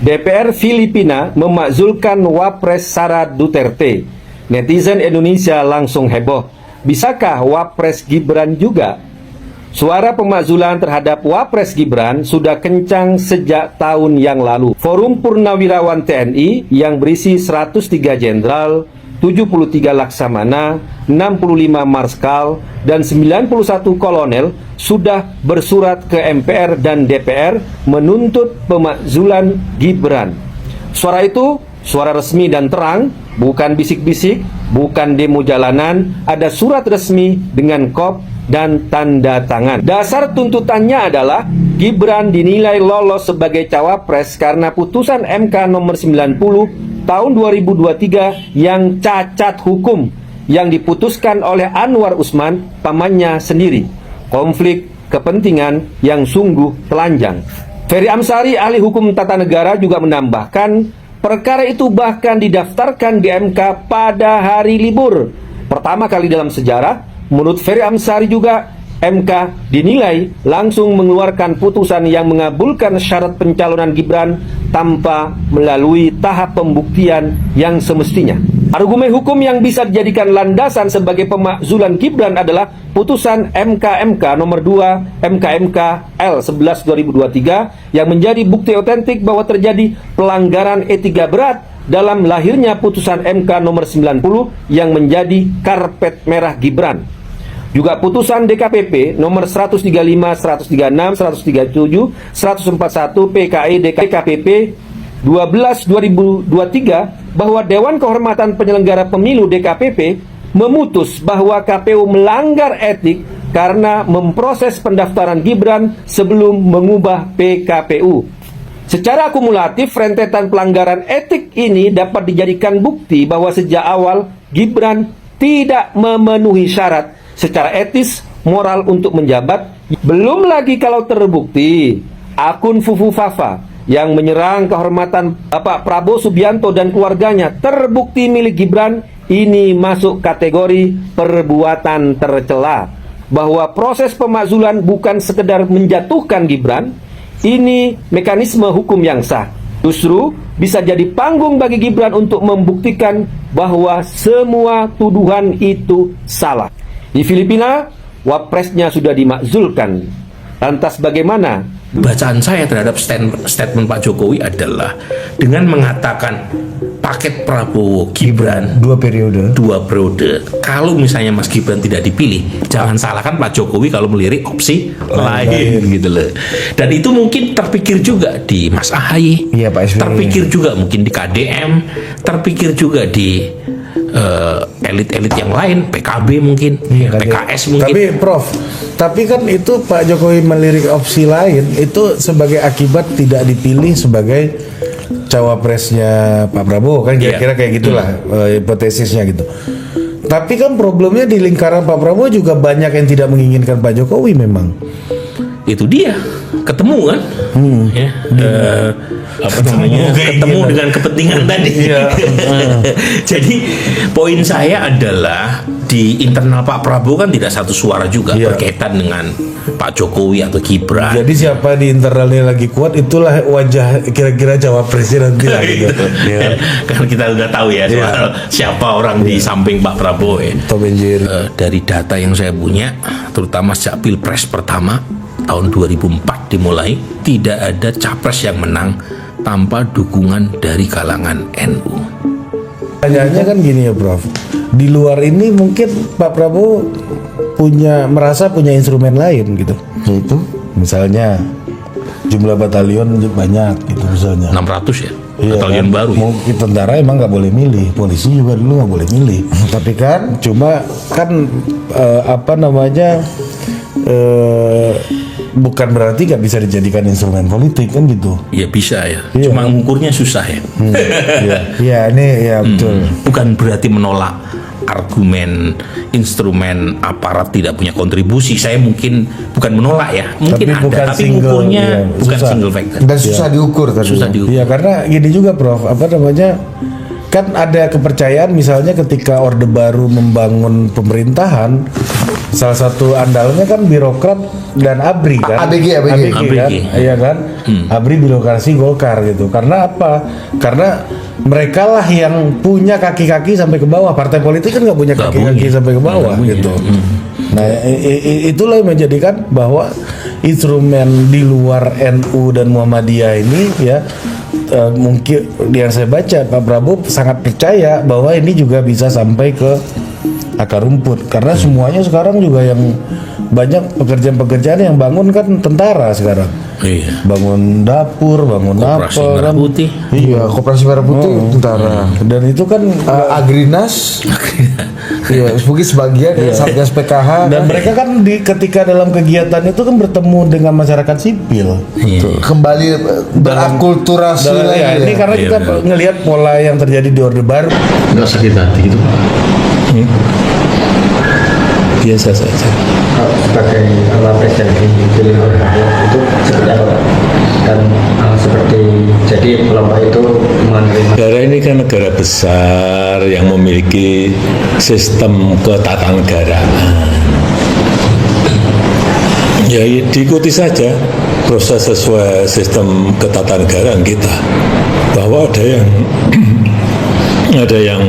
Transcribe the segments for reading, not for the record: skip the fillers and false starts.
DPR Filipina memakzulkan Wapres Sara Duterte. Netizen Indonesia langsung heboh. Bisakah Wapres Gibran juga? Suara pemakzulan terhadap Wapres Gibran sudah kencang sejak tahun yang lalu. Forum Purnawirawan TNI yang berisi 103 jenderal, 73 laksamana, 65 marskal, dan 91 kolonel sudah bersurat ke MPR dan DPR menuntut pemakzulan Gibran. Suara itu suara resmi dan terang, bukan bisik-bisik, bukan demo jalanan, ada surat resmi dengan kop dan tanda tangan. Dasar tuntutannya adalah Gibran dinilai lolos sebagai cawapres karena putusan MK nomor 90 tahun 2023 yang cacat hukum yang diputuskan oleh Anwar Usman, pamannya sendiri. Konflik kepentingan yang sungguh telanjang. Ferry Amsari, ahli hukum tata negara, juga menambahkan perkara itu bahkan didaftarkan di MK pada hari libur. Pertama kali dalam sejarah, menurut Ferry Amsari juga, MK dinilai langsung mengeluarkan putusan yang mengabulkan syarat pencalonan Gibran tanpa melalui tahap pembuktian yang semestinya. Argumen hukum yang bisa dijadikan landasan sebagai pemakzulan Gibran adalah putusan MK nomor 2 MK L 11 2023 yang menjadi bukti otentik bahwa terjadi pelanggaran etika berat dalam lahirnya putusan MK nomor 90 yang menjadi karpet merah Gibran. Juga putusan DKPP nomor 135, 136, 137, 141 PKI DKPP 12/2023 bahwa Dewan Kehormatan Penyelenggara Pemilu DKPP memutus bahwa KPU melanggar etik karena memproses pendaftaran Gibran sebelum mengubah PKPU. Secara akumulatif, rentetan pelanggaran etik ini dapat dijadikan bukti bahwa sejak awal Gibran tidak memenuhi syarat secara etis, moral untuk menjabat. Belum lagi kalau terbukti akun Fufu Fafa yang menyerang kehormatan Bapak Prabowo Subianto dan keluarganya terbukti milik Gibran, ini masuk kategori perbuatan tercela. Bahwa proses pemakzulan bukan sekedar menjatuhkan Gibran, ini mekanisme hukum yang sah. Justru bisa jadi panggung bagi Gibran untuk membuktikan bahwa semua tuduhan itu salah. Di Filipina, wapresnya sudah dimakzulkan. Lantas bagaimana? Bacaan saya terhadap statement Pak Jokowi adalah dengan mengatakan paket Prabowo Gibran dua periode. Kalau misalnya Mas Gibran tidak dipilih, jangan salahkan Pak Jokowi kalau melirik opsi lain gitu loh. Dan itu mungkin terpikir juga di Mas AHY, Iya, Pak SBY. terpikir juga mungkin di KDM, terpikir juga di elit-elit yang lain, PKB mungkin, PKS mungkin. Tapi Prof, tapi kan itu Pak Jokowi melirik opsi lain itu sebagai akibat tidak dipilih sebagai cawapresnya Pak Prabowo kan kira-kira kayak gitulah hipotesisnya gitu. Tapi kan problemnya di lingkaran Pak Prabowo juga banyak yang tidak menginginkan Pak Jokowi memang. Itu dia ketemu kan, ketemu dengan kepentingan tadi. Jadi poin saya adalah di internal Pak Prabowo kan tidak satu suara juga berkaitan dengan Pak Jokowi atau Gibran. Jadi siapa di internalnya lagi kuat, itulah wajah kira-kira cawapresnya nanti lah gitu. Kan kita udah tahu ya soal siapa orang di samping Pak Prabowo ya. Tom and Jerry. Dari data yang saya punya, terutama sejak Pilpres pertama tahun 2004 dimulai, tidak ada capres yang menang tanpa dukungan dari kalangan NU. Pertanyaannya kan gini ya Prof, di luar ini mungkin Pak Prabowo merasa punya instrumen lain gitu, yaitu misalnya jumlah batalion banyak gitu misalnya 600 ya, kan? batalion baru ya? Mungkin tentara emang nggak boleh milih, polisi juga dulu nggak boleh milih. Tapi kan cuma kan bukan berarti nggak bisa dijadikan instrumen politik kan gitu. Ya bisa ya, cuma ngukurnya susah ya. Betul. Bukan berarti menolak argumen instrumen aparat tidak punya kontribusi. Saya mungkin bukan menolak ya, mungkin tapi ada, tapi ngukurnya bukan susah. single factor Dan susah diukur kan. Susah diukur. Iya, karena gini juga Prof, kan ada kepercayaan misalnya ketika Orde Baru membangun pemerintahan, salah satu andalnya kan birokrat dan ABRI kan. ABG. kan, iya kan. ABRI birokrasi Golkar gitu. Karena apa? Karena mereka lah yang punya kaki-kaki sampai ke bawah. Partai politik kan nggak punya Nggak kaki-kaki punya. sampai ke bawah Nggak punya. gitu. Nah, itulah yang menjadikan bahwa instrumen di luar NU dan Muhammadiyah ini ya mungkin yang saya baca Pak Prabowo sangat percaya bahwa ini juga bisa sampai ke akar rumput karena semuanya sekarang juga yang banyak pekerjaan-pekerjaan yang bangun kan tentara sekarang. Iya. Bangun dapur, bangun Koperasi apa Merah kan. Putih. Iya, Koperasi Merah Putih tentara. Dan itu kan Agrinas. Iya, mungkin sebagian ya, Satgas PKH. dan mereka kan ketika dalam kegiatan itu kan bertemu dengan masyarakat sipil. Iya. Kembali berakulturasi Dan lagi. ya, ini karena Iya, kita benar. ngelihat pola yang terjadi di Orde Baru. Nggak sakit hati gitu Pak. Biasa saja. Sebagai wapres yang dipilih oleh rakyat itu seperti apa Pak? Dan seperti jadi kelompok itu menerima Negara ini kan negara besar yang memiliki sistem ketatanegaraan. Ya diikuti saja proses sesuai sistem ketatanegaraan kita. Bahwa ada yang ada yang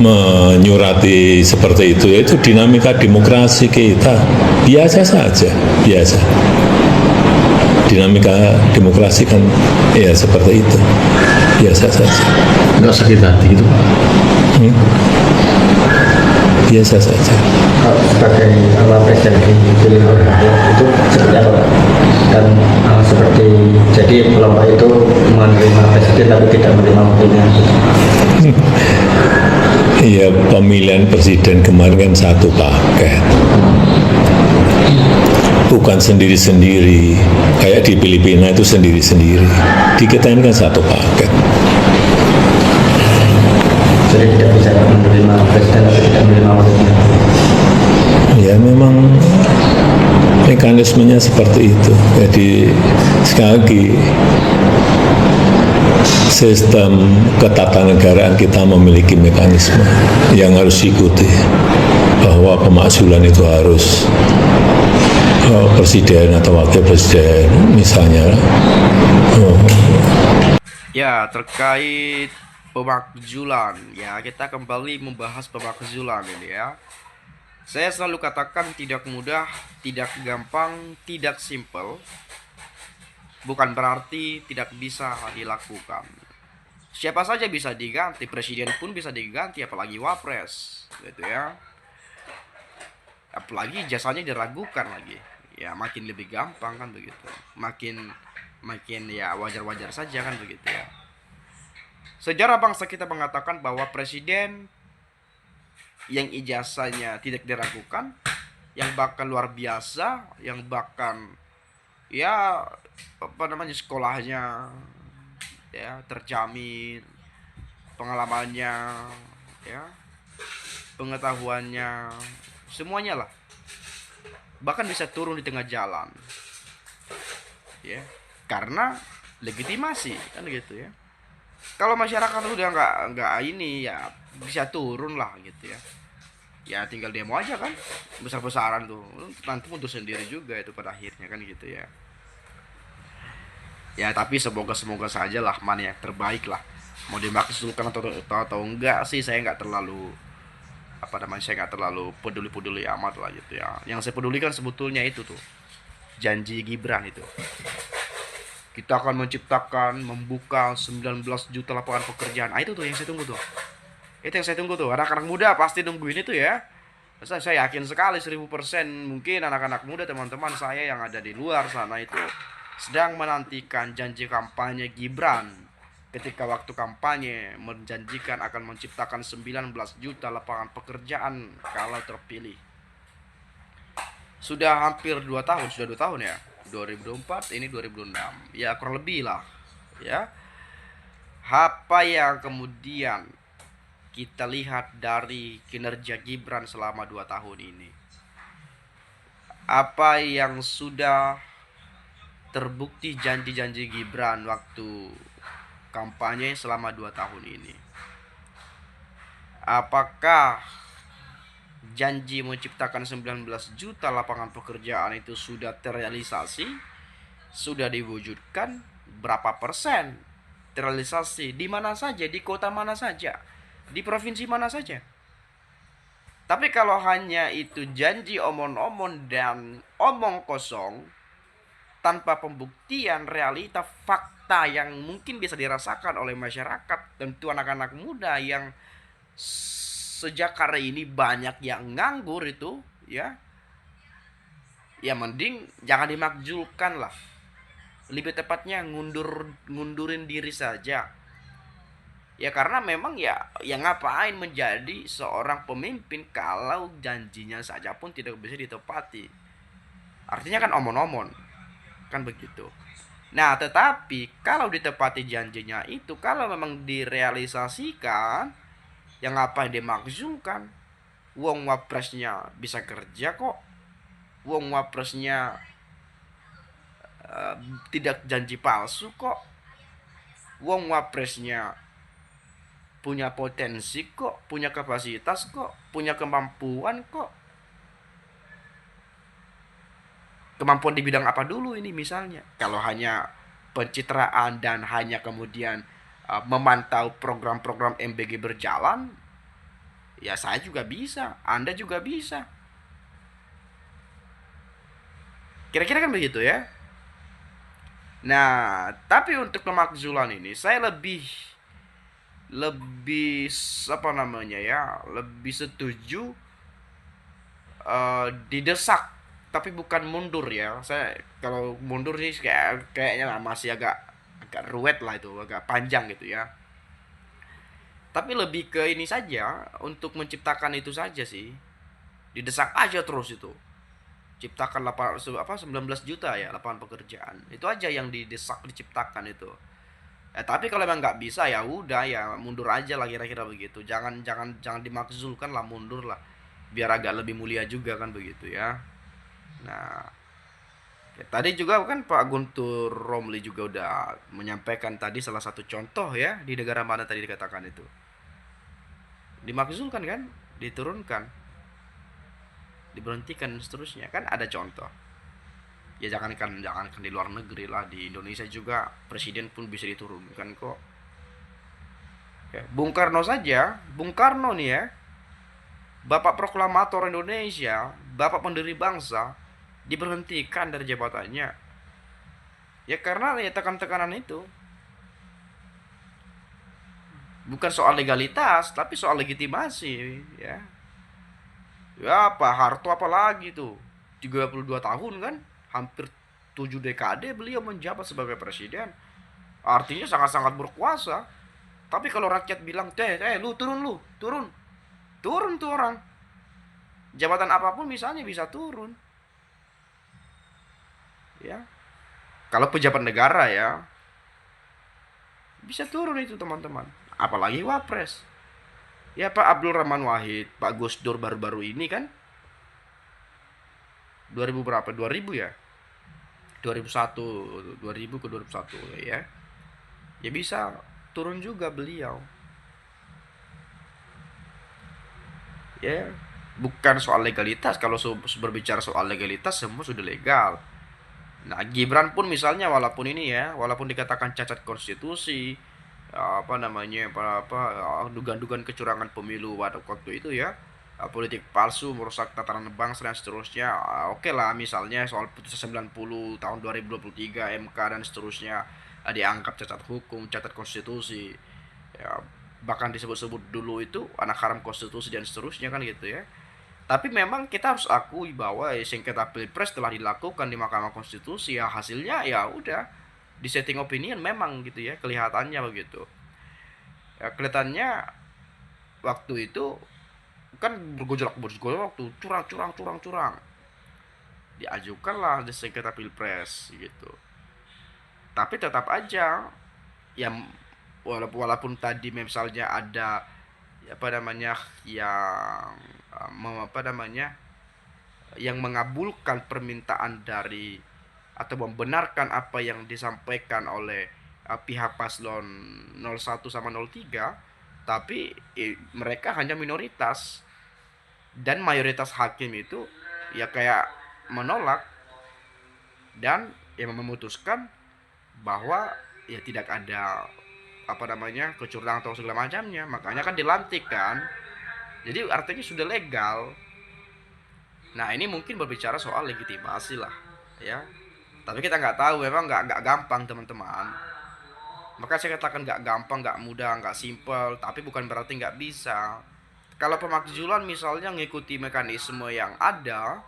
menyurati seperti itu, yaitu dinamika demokrasi kita biasa saja, biasa. Dinamika demokrasi kan ya seperti itu, biasa saja. nggak sakit hati gitu Pak. Biasa saja. Sebagai wapres yang dipilih oleh rakyat itu seperti apa Pak? Dan seperti jadi kelompok itu menerima presiden tapi tidak menerima wakilnya. Iya, pemilihan presiden kemarin kan satu paket. Bukan sendiri-sendiri, kayak di Filipina itu sendiri-sendiri. Di kita ini kan satu paket. Jadi tidak bisa menerima presiden tapi tidak menerima wakilnya. Ya memang mekanismenya seperti itu. Jadi sekali lagi sistem ketatanegaraan kita memiliki mekanisme yang harus diikuti, bahwa pemakzulan itu harus presiden atau wakil presiden misalnya. Ya, terkait pemakzulan, ya kita kembali membahas pemakzulan ini ya. Saya selalu katakan tidak mudah, tidak gampang, tidak simple. Bukan berarti tidak bisa dilakukan. Siapa saja bisa diganti, presiden pun bisa diganti, apalagi wapres, gitu ya. Apalagi jasanya diragukan lagi, ya makin lebih gampang kan begitu. Makin ya wajar-wajar saja kan begitu ya. Sejarah bangsa kita mengatakan bahwa presiden yang ijazahnya tidak diragukan, yang bahkan luar biasa, yang bahkan ya apa namanya sekolahnya ya terjamin, pengalamannya ya, pengetahuannya, semuanya lah, bahkan bisa turun di tengah jalan ya karena legitimasi kan gitu ya. Kalau masyarakat udah nggak ini ya bisa turun lah gitu ya. Ya tinggal demo aja kan, besar-besaran tuh, nanti mundur sendiri juga itu pada akhirnya kan gitu ya. Ya tapi semoga saja lah mana yang terbaik lah. Mau dimaksudkan atau enggak sih saya nggak terlalu saya nggak terlalu peduli amat lah gitu ya. Yang saya pedulikan sebetulnya itu tuh janji Gibran itu. Kita akan menciptakan, membuka 19 juta lapangan pekerjaan. Itu tuh yang saya tunggu tuh. Itu yang saya tunggu tuh. Anak-anak muda pasti nungguin itu ya. Saya yakin sekali 1000% mungkin anak-anak muda teman-teman saya yang ada di luar sana itu sedang menantikan janji kampanye Gibran ketika waktu kampanye menjanjikan akan menciptakan 19 juta lapangan pekerjaan kalau terpilih. Sudah hampir 2 tahun, sudah 2 tahun ya. 2024 ini 2006. Ya kurang lebih lah. Ya. Apa yang kemudian kita lihat dari kinerja Gibran selama 2 tahun ini? Apa yang sudah terbukti janji-janji Gibran waktu kampanye selama 2 tahun ini? Apakah janji menciptakan 19 juta lapangan pekerjaan itu sudah terrealisasi, sudah diwujudkan, berapa persen terrealisasi, di mana saja, di kota mana saja, di provinsi mana saja. Tapi kalau hanya itu janji omong-omong dan omong kosong, tanpa pembuktian realita fakta yang mungkin bisa dirasakan oleh masyarakat, tentu anak-anak muda yang sejak hari ini banyak yang nganggur itu, ya mending jangan dimakzulkan lah. Lebih tepatnya ngundurin diri saja. Ya karena memang ya ngapain menjadi seorang pemimpin kalau janjinya saja pun tidak bisa ditepati. Artinya kan omong-omong, kan begitu. Nah, tetapi kalau ditepati janjinya itu, kalau memang direalisasikan, yang ngapain dimakzulkan? Wong wapresnya bisa kerja kok. Wong wapresnya tidak janji palsu kok. Wong wapresnya punya potensi kok, punya kapasitas kok, punya kemampuan kok. Kemampuan di bidang apa dulu ini misalnya? Kalau hanya pencitraan dan hanya kemudian memantau program-program MBG berjalan, ya saya juga bisa, Anda juga bisa. Kira-kira kan begitu ya. Nah, tapi untuk pemakzulan ini saya lebih apa namanya ya, lebih setuju didesak, tapi bukan mundur ya. Saya kalau mundur sih kayaknya masih agak ruwet lah, itu agak panjang gitu ya. Tapi lebih ke ini saja, untuk menciptakan itu saja sih. Didesak aja terus itu. Ciptakan 19 juta ya lapangan pekerjaan. Itu aja yang didesak, diciptakan itu. Tapi kalau memang nggak bisa ya udah ya mundur aja lah, kira-kira begitu. Jangan dimakzulkan lah, mundur lah. Biar agak lebih mulia juga kan begitu ya. Nah, ya, tadi juga kan Pak Guntur Romli juga udah menyampaikan tadi salah satu contoh ya, di negara mana tadi dikatakan itu. Dimakzulkan kan, diturunkan, diberhentikan dan seterusnya, kan ada contoh. Ya jangankan di luar negeri lah, di Indonesia juga presiden pun bisa diturunkan kok. Ya, Bung Karno saja, Bung Karno nih ya, Bapak Proklamator Indonesia, Bapak pendiri bangsa, diberhentikan dari jabatannya. Ya karena ya tekanan itu. Bukan soal legalitas, tapi soal legitimasi ya. Ya Pak Harto apalagi tuh, 32 tahun kan, hampir 7 dekade beliau menjabat sebagai presiden. Artinya sangat-sangat berkuasa. Tapi kalau rakyat bilang, lu turun tuh orang. Jabatan apapun misalnya bisa turun. Ya. Kalau pejabat negara ya bisa turun itu teman-teman. Apalagi wapres. Ya Pak Abdul Rahman Wahid, Pak Gus Dur baru-baru ini kan 2000 berapa? 2000 ya? 2001 ke 2001 ya. Ya bisa turun juga beliau. Ya, bukan soal legalitas. Kalau berbicara soal legalitas semua sudah legal. Nah, Gibran pun misalnya walaupun dikatakan cacat konstitusi, dugaan-dugaan kecurangan pemilu waktu itu ya, politik palsu, merusak tatanan bangsa dan seterusnya. Oke lah, misalnya soal putusan 90 tahun 2023 MK dan seterusnya dianggap cacat hukum, cacat konstitusi. Ya, bahkan disebut-sebut dulu itu anak haram konstitusi dan seterusnya kan gitu ya. Tapi memang kita harus akui bahwa sengketa pilpres telah dilakukan di Mahkamah Konstitusi, ya hasilnya ya udah dissenting opinion memang gitu ya, kelihatannya begitu. Ya, kelihatannya waktu itu kan bergejolak waktu curang. Diajukanlah di sengketa pilpres gitu. Tapi tetap aja yang walaupun tadi misalnya ada yang mengabulkan permintaan dari atau membenarkan apa yang disampaikan oleh pihak paslon 01 sama 03, tapi mereka hanya minoritas. dan mayoritas hakim itu ya kayak menolak dan yang memutuskan bahwa ya tidak ada kecurangan atau segala macamnya. Makanya kan dilantik kan, jadi artinya sudah legal. Nah ini mungkin berbicara soal legitimasi lah ya, tapi kita nggak tahu, memang nggak gampang teman-teman. Maka saya katakan nggak gampang, nggak mudah, nggak simple, tapi bukan berarti nggak bisa. Kalau pemakzulan misalnya ngikuti mekanisme yang ada,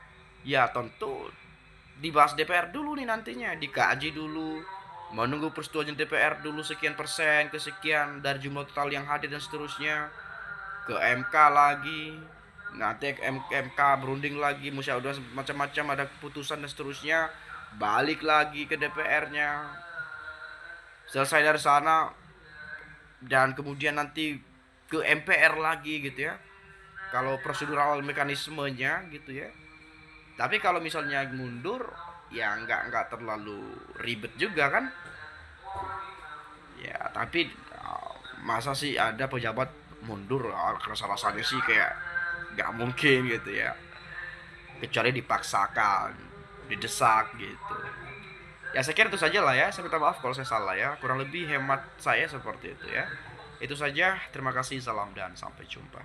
ya tentu dibahas DPR dulu nih nantinya, dikaji dulu, menunggu persetujuan DPR dulu sekian persen ke sekian dari jumlah total yang hadir dan seterusnya, ke MK lagi, nanti MK berunding lagi, musyawarah macam-macam, ada keputusan dan seterusnya, balik lagi ke DPR-nya, selesai dari sana, dan kemudian nanti ke MPR lagi gitu ya, kalau prosedural mekanismenya gitu ya. Tapi kalau misalnya mundur ya nggak terlalu ribet juga kan ya. Tapi masa sih ada pejabat mundur, rasa-rasanya sih kayak nggak mungkin gitu ya, kecuali dipaksakan, didesak gitu ya. Saya kira itu saja lah ya, saya minta maaf kalau saya salah ya, kurang lebih hemat saya seperti itu ya. Itu saja, terima kasih, salam dan sampai jumpa.